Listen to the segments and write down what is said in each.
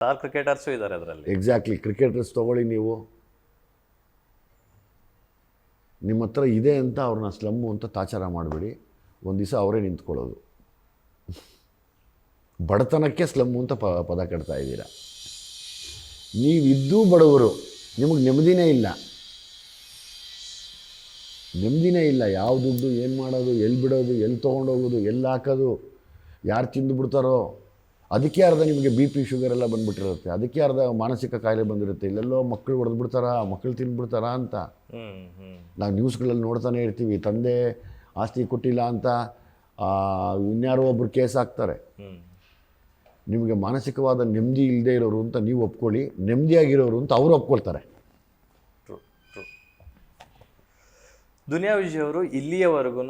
Star cricketers ಇದ್ದಾರೆ ಅದರಲ್ಲಿ. Exactly. Cricketers ತೊಗೊಳ್ಳಿ ನೀವು, ನಿಮ್ಮ ಹತ್ರ ಇದೆ ಅಂತ ಅವ್ರನ್ನ ಸ್ಲಮ್ಮು ಅಂತ ತಾಚಾರ ಮಾಡಬೇಡಿ. ಒಂದು ದಿವಸ ಅವರೇ ನಿಂತ್ಕೊಳ್ಳೋದು. ಬಡತನಕ್ಕೆ ಸ್ಲಮ್ಮು ಅಂತ ಪದ ಕಟ್ತಾ ಇದ್ದೀರಾ. ನೀವಿದ್ದೂ ಬಡವರು, ನಿಮಗೆ ನೆಮ್ಮದಿನೇ ಇಲ್ಲ. ನೆಮ್ಮದಿನೇ ಇಲ್ಲ. ಯಾವ ದುಡ್ಡು ಏನು ಮಾಡೋದು, ಎಲ್ಲಿ ಬಿಡೋದು, ಎಲ್ಲಿ ತೊಗೊಂಡೋಗೋದು, ಎಲ್ಲಿ ಹಾಕೋದು, ಯಾರು ತಿಂದು ಬಿಡ್ತಾರೋ. ಅದಕ್ಕೆ ಅರ್ಧ ನಿಮಗೆ ಬಿ ಪಿ ಶುಗರ್ ಎಲ್ಲ ಬಂದುಬಿಟ್ಟಿರುತ್ತೆ. ಅದಕ್ಕೆ ಅರ್ಧ ಮಾನಸಿಕ ಕಾಯಿಲೆ ಬಂದಿರುತ್ತೆ. ಇಲ್ಲೆಲ್ಲೋ ಮಕ್ಕಳು ಹೊಡೆದು ಬಿಡ್ತಾರಾ, ಮಕ್ಕಳು ತಿಂದುಬಿಡ್ತಾರಾ ಅಂತ ನಾವು ನ್ಯೂಸ್ಗಳಲ್ಲಿ ನೋಡ್ತಾನೆ ಇರ್ತೀವಿ. ತಂದೆ ಆಸ್ತಿ ಕೊಟ್ಟಿಲ್ಲ ಅಂತ ಇನ್ಯಾರೋ ಒಬ್ಬರು ಕೇಸ್ ಹಾಕ್ತಾರೆ. ನಿಮಗೆ ಮಾನಸಿಕವಾದ ನೆಮ್ಮದಿ ಇಲ್ಲದೆ ಇರೋರು ಅಂತ ನೀವು ಒಪ್ಕೊಳ್ಳಿ, ನೆಮ್ಮದಿಯಾಗಿರೋರು ಅಂತ ಅವರು ಒಪ್ಕೊಳ್ತಾರೆ. ದುನಿಯಾ ವಿಜಯ್ ಅವರು ಇಲ್ಲಿಯವರೆಗೂ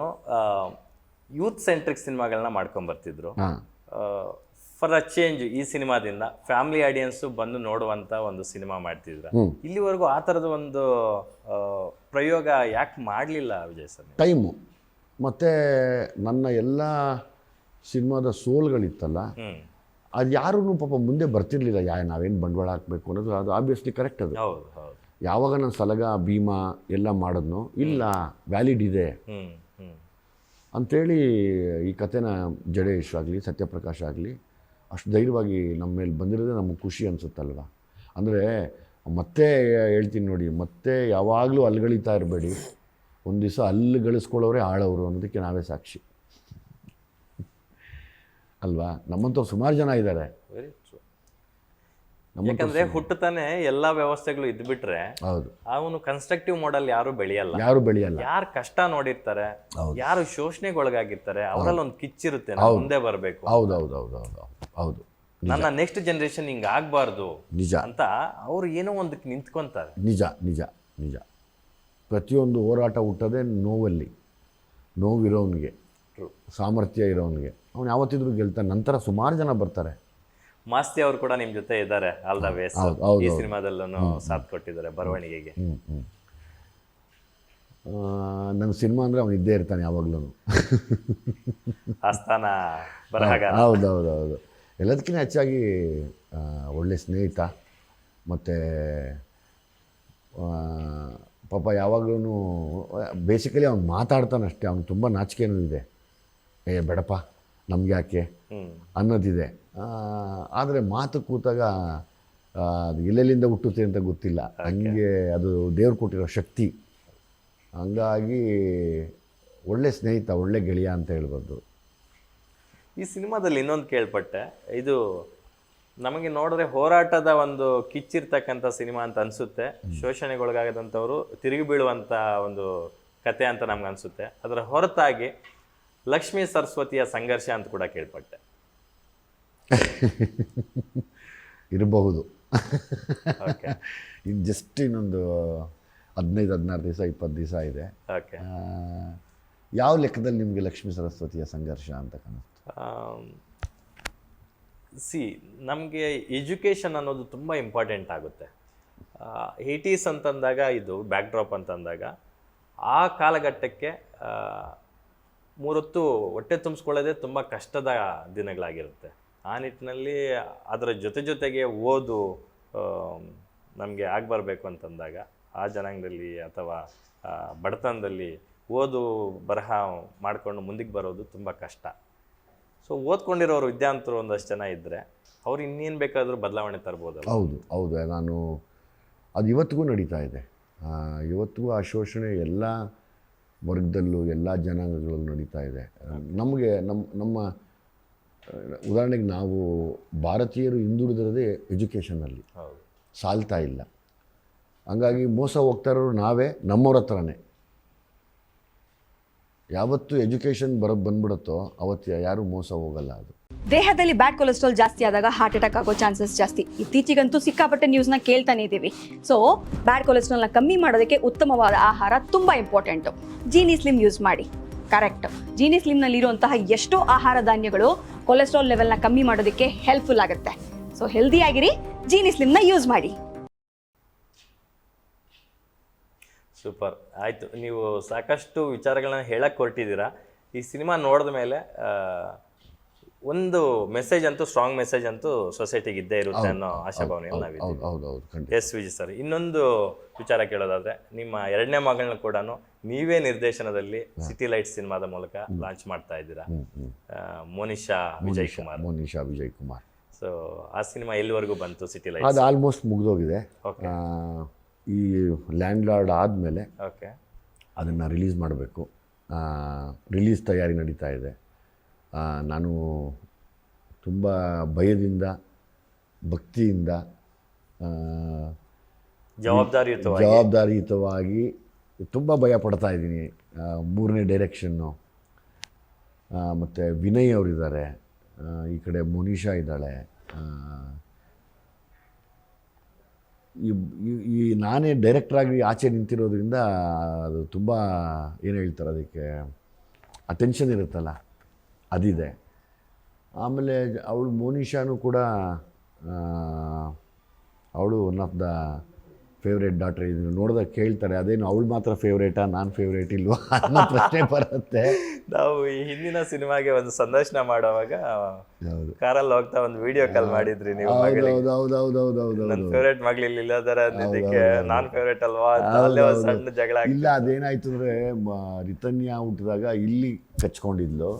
ಯೂತ್ ಸೆಂಟ್ರಿಕ್ ಸಿನಿಮಾಗಳನ್ನ ಮಾಡ್ಕೊಂಬರ್ತಿದ್ರು. ಫಾರ್ ಅ ಚೇಂಜ್ ಈ ಸಿನಿಮಾದಿಂದ ಫ್ಯಾಮಿಲಿ ಆಡಿಯನ್ಸು ಬಂದು ನೋಡುವಂಥ ಒಂದು ಸಿನಿಮಾ ಮಾಡ್ತಿದ್ರ. ಇಲ್ಲಿವರೆಗೂ ಆ ಥರದ ಒಂದು ಪ್ರಯೋಗ ಯಾಕೆ ಮಾಡಲಿಲ್ಲ ವಿಜಯ್ ಸರ್? ಟೈಮು ಮತ್ತು ನನ್ನ ಎಲ್ಲ ಸಿನಿಮಾದ ಸೋಲ್ಗಳಿತ್ತಲ್ಲ, ಅದು ಯಾರೂ ಪಾಪ ಮುಂದೆ ಬರ್ತಿರ್ಲಿಲ್ಲ. ನಾವೇನು ಬಂಡವಾಳ ಹಾಕಬೇಕು ಅನ್ನೋದು ಅದು ಆಬ್ವಿಯಸ್ಲಿ ಕರೆಕ್ಟ್. ಅದು ಹೌದು ಹೌದು. ಯಾವಾಗ ನಾನು ಸಲಗ ಭೀಮಾ ಎಲ್ಲ ಮಾಡಿದ್ನೋ, ಇಲ್ಲ ವ್ಯಾಲಿಡ್ ಇದೆ ಅಂಥೇಳಿ ಈ ಕಥೆನ ಜಡೇಶ್ ಆಗಲಿ ಸತ್ಯಪ್ರಕಾಶ್ ಆಗಲಿ ಅಷ್ಟು ಧೈರ್ಯವಾಗಿ ನಮ್ಮ ಮೇಲೆ ಬಂದಿರೋದೇ ನಮಗೆ ಖುಷಿ ಅನಿಸುತ್ತಲ್ವ. ಅಂದರೆ ಮತ್ತೆ ಹೇಳ್ತೀನಿ ನೋಡಿ, ಮತ್ತೆ ಯಾವಾಗಲೂ ಅಲ್ಗಳಿತಾ ಇರಬೇಡಿ. ಒಂದು ದಿವಸ ಅಲ್ಲಿ ಗಳಿಸ್ಕೊಳ್ಳೋರೇ ಆಳವರು ಅನ್ನೋದಕ್ಕೆ ನಾವೇ ಸಾಕ್ಷಿ ಅಲ್ವಾ. ನಮ್ಮಂಥವ್ರು ಸುಮಾರು ಜನ ಇದ್ದಾರೆ. ಯಾಕಂದ್ರೆ ಹುಟ್ಟುತ್ತಾನೆ ಎಲ್ಲಾ ವ್ಯವಸ್ಥೆಗಳು ಇದ್ಬಿಟ್ರೆ ಹೌದು, ಅವನು ಕನ್ಸ್ಟ್ರಕ್ಟಿವ್ ಮಾಡಲ್ ಯಾರು ಬೆಳೆಯಲ್ಲ. ಯಾರು ಕಷ್ಟ ನೋಡಿರ್ತಾರೆ, ಯಾರು ಶೋಷಣೆಗೊಳಗಾಗಿರ್ತಾರೆ, ಅವರಲ್ಲಿ ಒಂದು ಕಿಚ್ಚಿರುತ್ತೆ, ಮುಂದೆ ಬರಬೇಕು. ಹೌದು, ನನ್ನ ನೆಕ್ಸ್ಟ್ ಜನರೇಷನ್ ಹಿಂಗ ಆಗ್ಬಾರ್ದು ನಿಜ ಅಂತ ಅವ್ರು ಏನೋ ಒಂದಕ್ಕೆ ನಿಂತ್ಕೊಂತಾರೆ. ನಿಜ. ಪ್ರತಿಯೊಂದು ಹೋರಾಟ ಹುಟ್ಟೋದೇ ನೋವಲ್ಲಿ. ನೋವಿರೋನಿಗೆ, ಸಾಮರ್ಥ್ಯ ಇರೋನಿಗೆ ಅವನು ಯಾವತ್ತಿದ್ರೂ ಗೆಲ್ತಾನೆ. ನಂತರ ಸುಮಾರು ಜನ ಬರ್ತಾರೆ. ಮಾಸ್ತಿ ಅವರು ಕೂಡ ನಿಮ್ಮ ಜೊತೆ ಇದ್ದಾರೆ. ಆಲ್ ದ ವೇಸ್ ಈ ಸಿನಿಮಾದಲ್ಲೂ ಸಾಥ್ ಕೊಟ್ಟಿದ್ದಾರೆ ಬರವಣಿಗೆಗೆ. ನನ್ನ ಸಿನಿಮಾ ಅಂದರೆ ಅವನು ಇದ್ದೇ ಇರ್ತಾನೆ ಯಾವಾಗಲೂ. ಆಸ್ಥಾನ ಬರಹಾಗಾರ. ಹೌದು. ಎಲ್ಲದಕ್ಕಿಂತ ಹೆಚ್ಚಾಗಿ ಒಳ್ಳೆ ಸ್ನೇಹಿತ. ಮತ್ತು ಪಾಪ ಯಾವಾಗಲೂ ಬೇಸಿಕಲಿ ಅವ್ನು ಮಾತಾಡ್ತಾನಷ್ಟೇ. ಅವ್ನು ತುಂಬ ನಾಚಿಕೆನೂ ಇದೆ. ಬೇಡಪ್ಪ ನಮ್ಗೆ ಯಾಕೆ ಅನ್ನೋದಿದೆ. ಆದರೆ ಮಾತು ಕೂತಾಗ ಅದು ಎಲ್ಲೆಲ್ಲಿಂದ ಹುಟ್ಟುತ್ತೆ ಅಂತ ಗೊತ್ತಿಲ್ಲ. ಹಂಗೆ ಅದು ದೇವ್ರು ಕೊಟ್ಟಿರೋ ಶಕ್ತಿ. ಹಂಗಾಗಿ ಒಳ್ಳೆ ಸ್ನೇಹಿತ, ಒಳ್ಳೆ ಗೆಳೆಯ ಅಂತ ಹೇಳ್ಬೋದು. ಈ ಸಿನಿಮಾದಲ್ಲಿ ಇನ್ನೊಂದು ಕೇಳ್ಪಟ್ಟೆ, ಇದು ನಮಗೆ ನೋಡಿದ್ರೆ ಹೋರಾಟದ ಒಂದು ಕಿಚ್ಚಿರ್ತಕ್ಕಂಥ ಸಿನಿಮಾ ಅಂತ ಅನಿಸುತ್ತೆ. ಶೋಷಣೆಗೊಳಗಾಗದಂಥವ್ರು ತಿರುಗಿ ಬೀಳುವಂಥ ಒಂದು ಕತೆ ಅಂತ ನಮ್ಗೆ ಅನಿಸುತ್ತೆ. ಅದರ ಹೊರತಾಗಿ ಲಕ್ಷ್ಮೀ ಸರಸ್ವತಿಯ ಸಂಘರ್ಷ ಅಂತ ಕೂಡ ಕೇಳ್ಪಟ್ಟೆ. ಇರಬಹುದು. ಇದು ಜಸ್ಟ್ ಇನ್ನೊಂದು 15-16 ದಿವಸ 20 ದಿವಸ ಇದೆ. ಯಾವ ಲೆಕ್ಕದಲ್ಲಿ ನಿಮಗೆ ಲಕ್ಷ್ಮೀ ಸರಸ್ವತಿಯ ಸಂಘರ್ಷ ಅಂತ ಕಾಣುತ್ತೆ? ನಮಗೆ ಎಜುಕೇಷನ್ ಅನ್ನೋದು ತುಂಬ ಇಂಪಾರ್ಟೆಂಟ್ ಆಗುತ್ತೆ. 80s ಅಂತಂದಾಗ, ಇದು ಬ್ಯಾಕ್ ಡ್ರಾಪ್ ಅಂತಂದಾಗ, ಆ ಕಾಲಘಟ್ಟಕ್ಕೆ 3 ಹೊತ್ತು ಹೊಟ್ಟೆ ತುಂಬಿಸ್ಕೊಳ್ಳೋದೇ ತುಂಬ ಕಷ್ಟದ ದಿನಗಳಾಗಿರುತ್ತೆ. ಆ ನಿಟ್ಟಿನಲ್ಲಿ ಅದರ ಜೊತೆಗೆ ಓದು ನಮಗೆ ಆಗಬರ್ಬೇಕು ಅಂತಂದಾಗ ಆ ಜನಾಂಗದಲ್ಲಿ ಅಥವಾ ಬಡತನದಲ್ಲಿ ಓದು ಬರಹ ಮಾಡಿಕೊಂಡು ಮುಂದಕ್ಕೆ ಬರೋದು ತುಂಬ ಕಷ್ಟ. ಸೊ ಓದ್ಕೊಂಡಿರೋರು ವಿದ್ಯಾವಂತರು ಒಂದಷ್ಟು ಜನ ಇದ್ದರೆ ಅವ್ರು ಇನ್ನೇನು ಬೇಕಾದರೂ ಬದಲಾವಣೆ ತರ್ಬೋದಲ್ಲ. ಹೌದು. ನಾನು ಅದು ಇವತ್ತಿಗೂ ನಡೀತಾ ಇದೆ. ಇವತ್ತಿಗೂ ಆ ಶೋಷಣೆ ಎಲ್ಲ ವರ್ಗದಲ್ಲೂ ಎಲ್ಲ ಜನಾಂಗಗಳಲ್ಲೂ ನಡೀತಾ ಇದೆ. ನಮಗೆ ನಮ್ಮ ಉದಾಹರಣೆಗೆ ನಾವು ಭಾರತೀಯರು ಹಿಂದುಳಿದಿರೋದೇ ಎಜುಕೇಷನಲ್ಲಿ, ಸಾಲ್ತಾ ಇಲ್ಲ. ಹಂಗಾಗಿ ಮೋಸ ಹೋಗ್ತಾ ಇರೋರು ನಾವೇ, ನಮ್ಮವ್ರ ಹತ್ರನೇ. ಯಾವತ್ತು ಎಜುಕೇಷನ್ ಬಂದ್ಬಿಡುತ್ತೋ ಅವತ್ತು ಯಾರೂ ಮೋಸ ಹೋಗಲ್ಲ. ಅದು ದೇಹದಲ್ಲಿ ಬ್ಯಾಡ್ ಕೊಲೆಸ್ಟ್ರಾಲ್ ಜಾಸ್ತಿ ಆದಾಗ ಹಾರ್ಟ್ ಅಟ್ಯಾಕ್ ಆಗೋ ಚಾನ್ಸಸ್ ಜಾಸ್ತಿ. ಇತ್ತೀಚೆಗಂತೂ ಸಿಕ್ಕಾಪಟ್ಟೆ ನ್ಯೂಸ್ನ ಕೇಳ್ತಾನೆ ಇದ್ದೀವಿ. ಸೊ ಬ್ಯಾಡ್ ಕೊಲೆಸ್ಟ್ರಾಲ್ನ ಕಮ್ಮಿ ಮಾಡೋದಕ್ಕೆ ಉತ್ತಮವಾದ ಆಹಾರ ತುಂಬ ಇಂಪಾರ್ಟೆಂಟು. ಜೀನಿ ಸ್ಲಿಮ್ ಯೂಸ್ ಮಾಡಿ. ಕರೆಕ್ಟ್, ಜೀನಿ ಸ್ಲಿಮ್ನಲ್ಲಿರುವಂತಹ ಎಷ್ಟೋ ಆಹಾರ ಧಾನ್ಯಗಳು ಕೊಲೆಸ್ಟ್ರಾಲ್ ಲೆವೆಲ್ನ ಕಮ್ಮಿ ಮಾಡೋದಕ್ಕೆ ಹೆಲ್ಪ್ಫುಲ್ ಆಗುತ್ತೆ. ಸೊ ಹೆಲ್ದಿ ಆಗಿರಿ, ಜೀನಿ ಸ್ಲಿಮ್ನ ಯೂಸ್ ಮಾಡಿ. ಸೂಪರ್. ಆಯಿತು, ನೀವು ಸಾಕಷ್ಟು ವಿಚಾರಗಳನ್ನ ಹೇಳಕ್ಕೆ ಹೊರಟಿದ್ದೀರಾ. ಈ ಸಿನಿಮಾ ನೋಡಿದ ಮೇಲೆ ಒಂದು ಮೆಸೇಜ್ ಅಂತೂ ಸ್ಟ್ರಾಂಗ್ ಮೆಸೇಜ್ ಅಂತೂ ಸೊಸೈಟಿಗೆ ಇದ್ದೇ ಇರುತ್ತೆ ಅನ್ನೋ ಆಶಾಭಾವನೆಯಲ್ಲಿ ನಾವಿದ್ದೀವಿ. ಹೌದು ಖಂಡಿತ. ಎಸ್ ವಿಜಯ್ ಸರ್, ಇನ್ನೊಂದು ವಿಚಾರ ಕೇಳೋದಾದ್ರೆ, ನಿಮ್ಮ ಎರಡನೇ ಮಗಳನ್ನ ಕೂಡ ನೀವೇ ನಿರ್ದೇಶನದಲ್ಲಿ ಸಿಟಿ ಲೈಟ್ಸ್ ಸಿನಿಮಾದ ಮೂಲಕ ಲಾಂಚ್ ಮಾಡ್ತಾ ಇದ್ದೀರಾ. ಮೋನಿಶಾ ವಿಜಯ್ ಕುಮಾರ್. ಮೋನಿಶಾ ವಿಜಯ್ ಕುಮಾರ್. ಸೊ ಆ ಸಿನಿಮಾ ಎಲ್ಲಿವರೆಗೂ ಬಂತು ಸಿಟಿ ಲೈಟ್ಸ್? ಅದು ಆಲ್ಮೋಸ್ಟ್ ಮುಗಿದೋಗಿದೆ. ಈ ಲ್ಯಾಂಡ್ ಲಾರ್ಡ್ ಆದಮೇಲೆ ಓಕೆ, ಅದನ್ನು ರಿಲೀಸ್ ಮಾಡಬೇಕು. ರಿಲೀಸ್ ತಯಾರಿ ನಡೀತಾ ಇದೆ. ನಾನು ತುಂಬ ಭಕ್ತಿಯಿಂದ ಜವಾಬ್ದಾರಿಯುತವಾಗಿ ತುಂಬ ಭಯ ಪಡ್ತಾ ಇದ್ದೀನಿ. ಮೂರನೇ ಡೈರೆಕ್ಷನ್ನು, ಮತ್ತು ವಿನಯ್ ಅವರಿದ್ದಾರೆ, ಈ ಕಡೆ ಮೋನಿಶಾ ಇದ್ದಾಳೆ. ಈ ನಾನೇ ಡೈರೆಕ್ಟ್ರಾಗಿ ಆಚೆ ನಿಂತಿರೋದ್ರಿಂದ ಅದು ತುಂಬ ಏನು ಹೇಳ್ತಾರೆ ಅದಕ್ಕೆ, ಅಟೆನ್ಷನ್ ಇರುತ್ತಲ್ಲ, ಅದಿದೆ. ಆಮೇಲೆ ಅವಳು ಮೋನಿಶಾನು ಕೂಡ ಅವಳು one of the favourite daughter. ಇದನ್ನು ನೋಡಿದಾಗ ಕೇಳ್ತಾರೆ, ಅದೇನು ಅವಳು ಮಾತ್ರ ಫೇವ್ರೇಟಾ, ನಾನು ಫೇವ್ರೇಟ್ ಇಲ್ವಾ ಅನ್ನೋ ಪ್ರಶ್ನೆ ಬರುತ್ತೆ. ನಾವು ಈ ಹಿಂದಿನ ಸಿನಿಮಾಗೆ ಒಂದು ಸಂದರ್ಶನ ಮಾಡುವಾಗ ಕಾರಲ್ಲಿ ಹೋಗ್ತಾ ಒಂದು ವಿಡಿಯೋ ಕಾಲ್ ಮಾಡಿದ್ರಿ ನೀವು. ನನ್ನ ಫೇವ್ರೇಟ್ ಮಗಳು ಇಲ್ಲಿ ಇಲ್ಲದರ ಅಂದಿದ್ದಕ್ಕೆ ನಾನು ಫೇವ್ರೇಟ್ ಅಲ್ವಾ, ಅಲ್ಲೇ ಒಂದು ಸಣ್ಣ ಜಗಳ. ಇಲ್ಲ, ಅದೇನಾಯ್ತು ಅಂದರೆ ರಿತನ್ಯಾ ಹುಟ್ಟಿದಾಗ ಇಲ್ಲಿ ಕಚ್ಕೊಂಡಿದ್ಲು,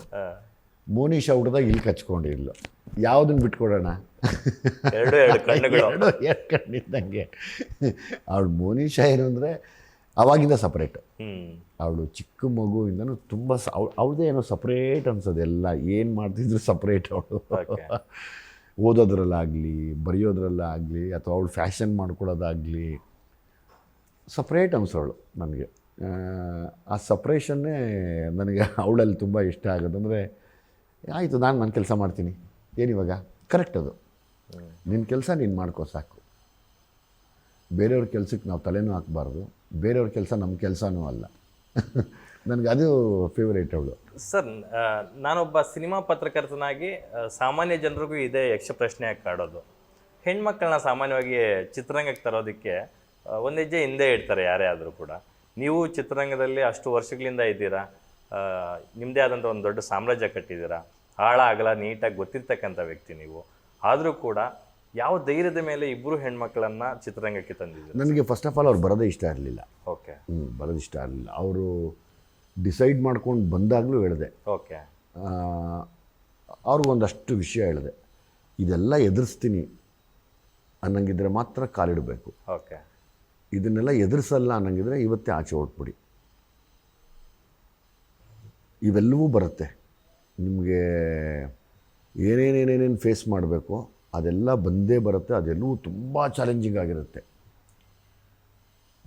ಮೋನಿಶಾ ಹುಟ್ಟಿದಾಗ ಇಲ್ಲಿ ಕಚ್ಕೊಂಡಿದ್ಲು. ಯಾವುದನ್ನು ಬಿಟ್ಕೊಡೋಣ? ಎರಡು ಕಣ್ಣಿದ್ದಂಗೆ. ಅವಳು ಮೋನಿಶಾ ಏನು ಅಂದರೆ ಅವಾಗಿಂದ ಸಪ್ರೇಟು. ಅವಳು ಚಿಕ್ಕ ಮಗುವಿಂದನೂ ತುಂಬ ಅವಳದೇ ಏನೋ ಸಪ್ರೇಟ್ ಅನ್ಸೋದು. ಎಲ್ಲ ಏನು ಮಾಡ್ತಿದ್ರು ಸಪ್ರೇಟ್. ಅವಳು ಓದೋದ್ರಲ್ಲಾಗಲಿ, ಬರೆಯೋದ್ರಲ್ಲಾಗಲಿ, ಅಥವಾ ಅವಳು ಫ್ಯಾಷನ್ ಮಾಡ್ಕೊಳ್ಳೋದಾಗಲಿ ಸಪ್ರೇಟ್ ಅನ್ಸೋಳು ನನಗೆ. ಆ ಸಪ್ರೇಷನ್ನೇ ನನಗೆ ಅವಳಲ್ಲಿ ತುಂಬ ಇಷ್ಟ ಆಗೋದು. ಅಂದರೆ ಆಯಿತು, ನಾನು ನನ್ನ ಕೆಲಸ ಮಾಡ್ತೀನಿ, ಏನಿವಾಗ ಕರೆಕ್ಟ್ ಅದು, ನಿನ್ನ ಕೆಲಸ ನೀನು ಮಾಡ್ಕೋ ಸಾಕು. ಬೇರೆಯವ್ರ ಕೆಲಸಕ್ಕೆ ನಾವು ತಲೆನೂ ಹಾಕಬಾರ್ದು, ಬೇರೆಯವ್ರ ಕೆಲಸ ನಮ್ಮ ಕೆಲಸನೂ ಅಲ್ಲ. ನನಗೆ ಅದು ಫೇವರೇಟ್ ಅವಳು. ಸರ್, ನಾನೊಬ್ಬ ಸಿನಿಮಾ ಪತ್ರಕರ್ತನಾಗಿ ಸಾಮಾನ್ಯ ಜನರಿಗೂ ಇದೇ ಯಕ್ಷ ಪ್ರಶ್ನೆಯಾಗಿ ಕಾಡೋದು. ಹೆಣ್ಮಕ್ಳನ್ನ ಸಾಮಾನ್ಯವಾಗಿ ಚಿತ್ರರಂಗಕ್ಕೆ ತರೋದಕ್ಕೆ ಒಂದು ಹೆಜ್ಜೆ ಹಿಂದೆ ಇಡ್ತಾರೆ ಯಾರೇ ಆದರೂ ಕೂಡ. ನೀವು ಚಿತ್ರರಂಗದಲ್ಲಿ ಅಷ್ಟು ವರ್ಷಗಳಿಂದ ಇದ್ದೀರಾ, ನಿಮ್ಮದೇ ಆದಂಥ ಒಂದು ದೊಡ್ಡ ಸಾಮ್ರಾಜ್ಯ ಕಟ್ಟಿದ್ದೀರಾ, ಆಳ ಅಗಲ ನೀಟಾಗಿ ಗೊತ್ತಿರ್ತಕ್ಕಂಥ ವ್ಯಕ್ತಿ ನೀವು. ಆದರೂ ಕೂಡ ಯಾವ ಧೈರ್ಯದ ಮೇಲೆ ಇಬ್ಬರು ಹೆಣ್ಮಕ್ಳನ್ನು ಚಿತ್ರರಂಗಕ್ಕೆ ತಂದಿದ್ದೀರಾ? ನನಗೆ ಫಸ್ಟ್ ಆಫ್ ಆಲ್ ಅವ್ರು ಬರೋದೇ ಇಷ್ಟ ಇರಲಿಲ್ಲ. ಓಕೆ. ಬರೋದು ಇಷ್ಟ ಇರಲಿಲ್ಲ. ಅವರು ಡಿಸೈಡ್ ಮಾಡ್ಕೊಂಡು ಬಂದಾಗಲೂ ಹೇಳಿದೆ. ಓಕೆ. ಅವ್ರಿಗೊಂದಷ್ಟು ವಿಷಯ ಹೇಳಿದೆ, ಇದೆಲ್ಲ ಎದುರಿಸ್ತೀನಿ ಅನ್ನಂಗಿದ್ರೆ ಮಾತ್ರ ಕಾಲಿಡಬೇಕು. ಓಕೆ. ಇದನ್ನೆಲ್ಲ ಎದುರಿಸಲ್ಲ ಅನ್ನಂಗಿದ್ರೆ ಇವತ್ತೇ ಆಚೆ ಹೊರಟ್ಬಿಡಿ. ಇವೆಲ್ಲವೂ ಬರುತ್ತೆ ನಿಮಗೆ. ಏನೇನೇನೇನೇನು ಫೇಸ್ ಮಾಡಬೇಕು ಅದೆಲ್ಲ ಬಂದೇ ಬರುತ್ತೆ. ಅದೆಲ್ಲವೂ ತುಂಬ ಚಾಲೆಂಜಿಂಗ್ ಆಗಿರುತ್ತೆ.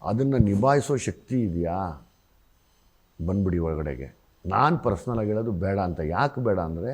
ಅದನ್ನು ನಿಭಾಯಿಸೋ ಶಕ್ತಿ ಇದೆಯಾ, ಬಂದ್ಬಿಡಿ ಒಳಗಡೆಗೆ. ನಾನು ಪರ್ಸ್ನಲಾಗಿ ಹೇಳೋದು ಬೇಡ ಅಂತ. ಯಾಕೆ ಬೇಡ ಅಂದರೆ